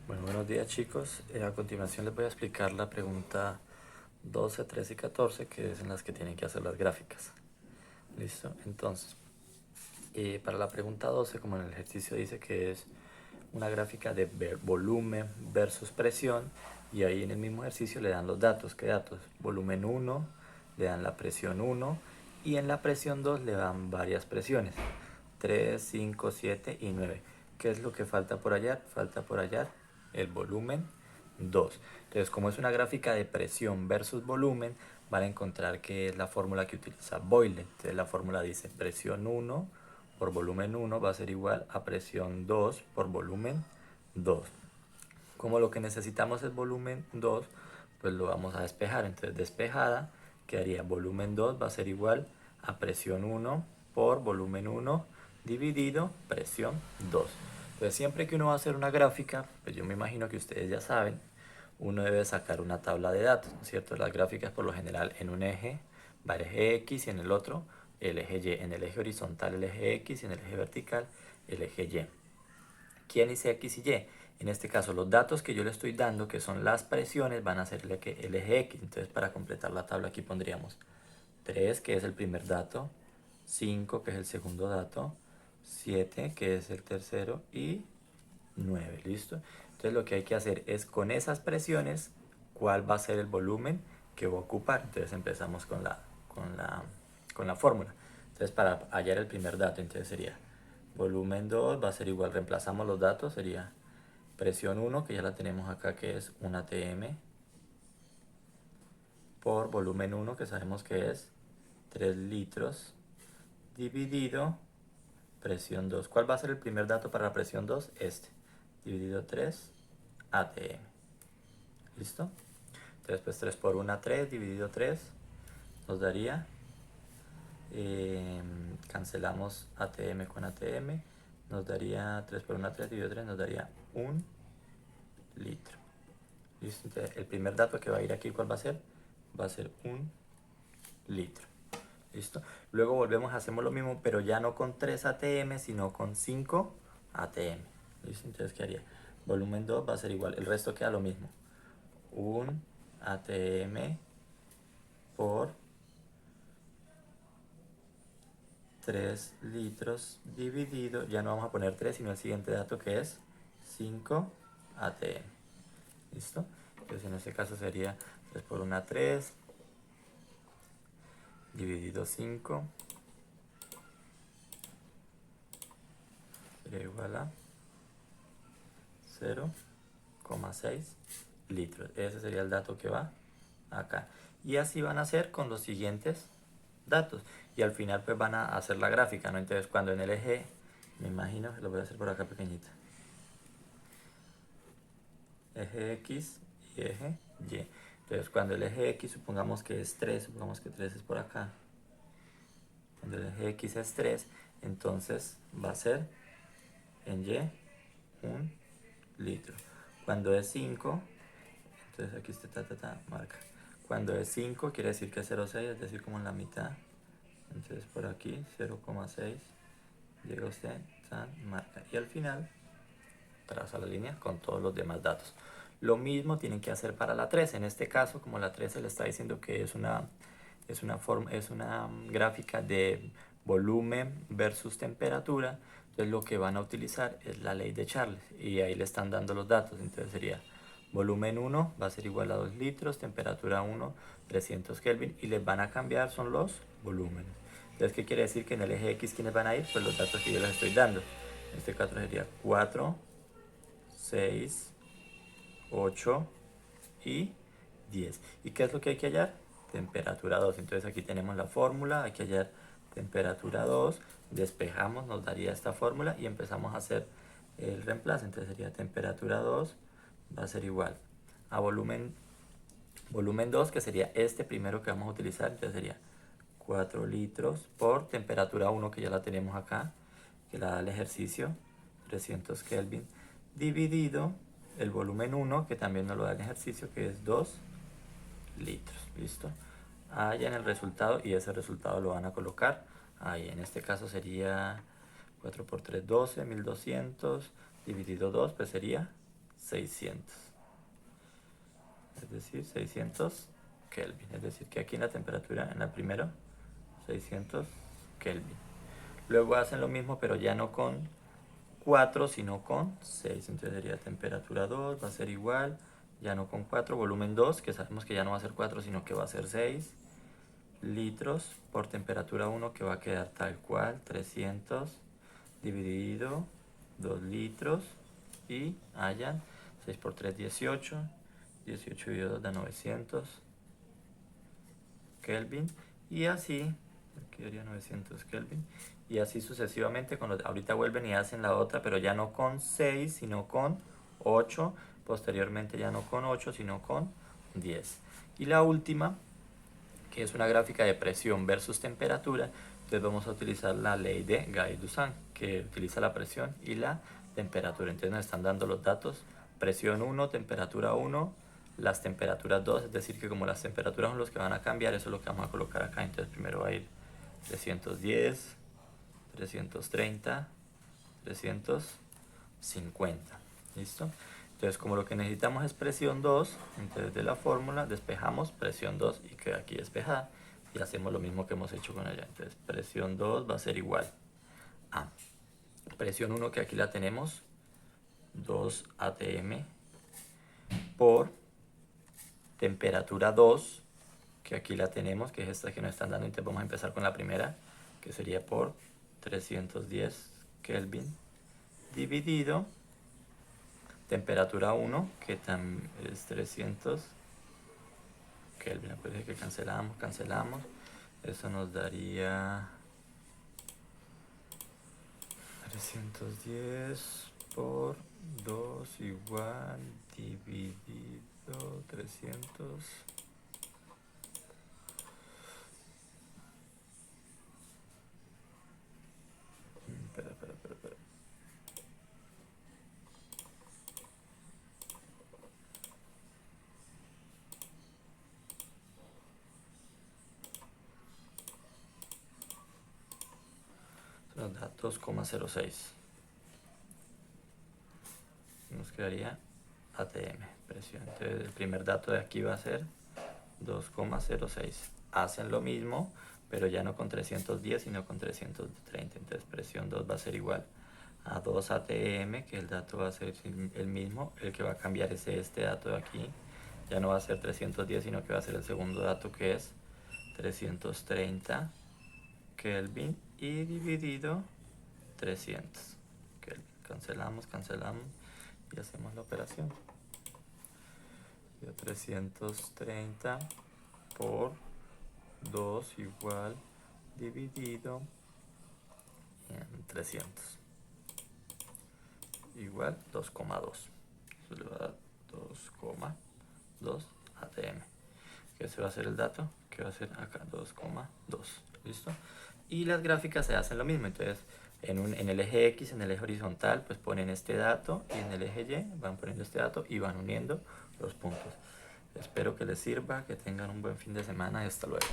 Bueno, buenos días chicos. A continuación les voy a explicar la pregunta 12, 13 y 14, que es en las que tienen que hacer las gráficas. ¿Listo? Entonces, para la pregunta 12, como en el ejercicio dice que es una gráfica de volumen versus presión, y ahí en el mismo ejercicio le dan los datos. ¿Qué datos? Volumen 1, le dan la presión 1, y en la presión 2 le dan varias presiones, 3, 5, 7 y 9. ¿Qué es lo que falta por hallar? Falta por hallar el volumen 2. Entonces, como es una gráfica de presión versus volumen, van a encontrar que es la fórmula que utiliza Boyle. Entonces, la fórmula dice presión 1 por volumen 1 va a ser igual a presión 2 por volumen 2. Como lo que necesitamos es volumen 2, pues lo vamos a despejar. Entonces, despejada quedaría volumen 2 va a ser igual a presión 1 por volumen 1 dividido presión 2. Entonces, siempre que uno va a hacer una gráfica, pues yo me imagino que ustedes ya saben, uno debe sacar una tabla de datos, ¿no es cierto? Las gráficas por lo general en un eje va el eje X y en el otro el eje Y. En el eje horizontal el eje X y en el eje vertical el eje Y. ¿Quién dice X y Y? En este caso, los datos que yo le estoy dando, que son las presiones, van a ser el eje X. Entonces, para completar la tabla aquí pondríamos 3, que es el primer dato, 5, que es el segundo dato, 7, que es el tercero, y 9, ¿listo? Entonces, lo que hay que hacer es con esas presiones, cuál va a ser el volumen que va a ocupar. Entonces, empezamos con la fórmula. Entonces, para hallar el primer dato, entonces sería volumen 2 va a ser igual, reemplazamos los datos, sería presión 1, que ya la tenemos acá, que es 1 atm, por volumen 1, que sabemos que es 3 litros, dividido presión 2. ¿Cuál va a ser el primer dato para la presión 2? Este, dividido 3 atm. ¿Listo? Entonces, pues 3 por 1, 3, dividido 3, nos daría, cancelamos atm con atm, nos daría 3 por 1, 3, dividido 3, nos daría 1 litro. ¿Listo? Entonces, el primer dato que va a ir aquí, ¿cuál va a ser? Va a ser 1 litro. ¿Listo? Luego volvemos, hacemos lo mismo, pero ya no con 3 atm, sino con 5 atm. ¿Listo? Entonces, ¿qué haría? Volumen 2 va a ser igual, el resto queda lo mismo. 1 atm por 3 litros dividido, ya no vamos a poner 3, sino el siguiente dato que es 5 atm. ¿Listo? Entonces, en este caso sería 3 por 1, 3, dividido 5, sería igual a 0,6 litros. Ese sería el dato que va acá. Y así van a hacer con los siguientes datos. Y al final pues van a hacer la gráfica, ¿no? Entonces cuando en el eje, me imagino, lo voy a hacer por acá pequeñita. Eje X y eje Y. Entonces cuando el eje X supongamos que es 3, supongamos que 3 es por acá. Cuando el eje X es 3, entonces va a ser en Y 1 litro. Cuando es 5, entonces aquí está, marca. Cuando es 5 quiere decir que es 0,6, es decir, como en la mitad. Entonces por aquí 0,6 llega usted, marca. Y al final traza la línea con todos los demás datos. Lo mismo tienen que hacer para la 3. En este caso, como la 3 se le está diciendo que es una gráfica de volumen versus temperatura, entonces lo que van a utilizar es la ley de Charles y ahí le están dando los datos. Entonces sería volumen 1 va a ser igual a 2 litros, temperatura 1, 300 Kelvin, y les van a cambiar son los volúmenes. Entonces, ¿qué quiere decir? Que en el eje X, ¿quiénes van a ir? Pues los datos que yo les estoy dando. En este caso sería 4, 6, 8 y 10. ¿Y qué es lo que hay que hallar? Temperatura 2. Entonces aquí tenemos la fórmula, hay que hallar temperatura 2, despejamos, nos daría esta fórmula y empezamos a hacer el reemplazo. Entonces sería temperatura 2 va a ser igual a volumen 2, que sería este primero que vamos a utilizar. Entonces sería 4 litros por temperatura 1, que ya la tenemos acá, que la da el ejercicio, 300 Kelvin, dividido el volumen 1, que también nos lo da el ejercicio, que es 2 litros. ¿Listo? Ahí en el resultado, y ese resultado lo van a colocar ahí. En este caso sería 4 por 3, 12, 1200, dividido 2, pues sería 600. Es decir, 600 Kelvin. Es decir, que aquí en la temperatura, en la primera, 600 Kelvin. Luego hacen lo mismo, pero ya no con 4, sino con 6. Entonces sería temperatura 2, va a ser igual, ya no con 4, volumen 2, que sabemos que ya no va a ser 4, sino que va a ser 6 litros por temperatura 1, que va a quedar tal cual, 300 dividido 2 litros, y hayan 6 por 3, 18, 18 dividido 2 da 900 Kelvin, y así, aquí daría 900 Kelvin, y así sucesivamente. Ahorita vuelven y hacen la otra, pero ya no con 6, sino con 8, posteriormente ya no con 8, sino con 10. Y la última, que es una gráfica de presión versus temperatura, entonces vamos a utilizar la ley de Gay-Lussac, que utiliza la presión y la temperatura. Entonces nos están dando los datos: presión 1, temperatura 1, las temperaturas 2, es decir, que como las temperaturas son los que van a cambiar, eso es lo que vamos a colocar acá. Entonces primero va a ir 310, 330, 350. ¿Listo? Entonces, como lo que necesitamos es presión 2, entonces de la fórmula despejamos presión 2 y queda aquí despejada. Y hacemos lo mismo que hemos hecho con ella. Entonces, presión 2 va a ser igual a presión 1, que aquí la tenemos, 2 atm, por temperatura 2, que aquí la tenemos, que es esta que nos están dando. Entonces vamos a empezar con la primera, que sería por 310 Kelvin, dividido temperatura 1, que también es 300 Kelvin. Acuérdense que cancelamos. Eso nos daría 310 por 2 igual dividido 300. Espera. Nos da 2,06. Nos quedaría ATM, presión. Entonces el primer dato de aquí va a ser 2,06. Hacen lo mismo, pero ya no con 310, sino con 330. Entonces presión 2 va a ser igual a 2 ATM, que el dato va a ser el mismo. El que va a cambiar es este dato de aquí. Ya no va a ser 310, sino que va a ser el segundo dato, que es 330 Kelvin, y dividido 300 Kelvin. Cancelamos y hacemos la operación. 330 por 2 igual dividido en 300 igual 2,2. Eso le va a dar 2,2 ATM. Que ese va a ser el dato, que va a ser acá 2,2. ¿Listo? Y las gráficas se hacen lo mismo. Entonces, en el eje X, en el eje horizontal, pues ponen este dato, y en el eje Y van poniendo este dato y van uniendo los puntos. Espero que les sirva, que tengan un buen fin de semana y hasta luego.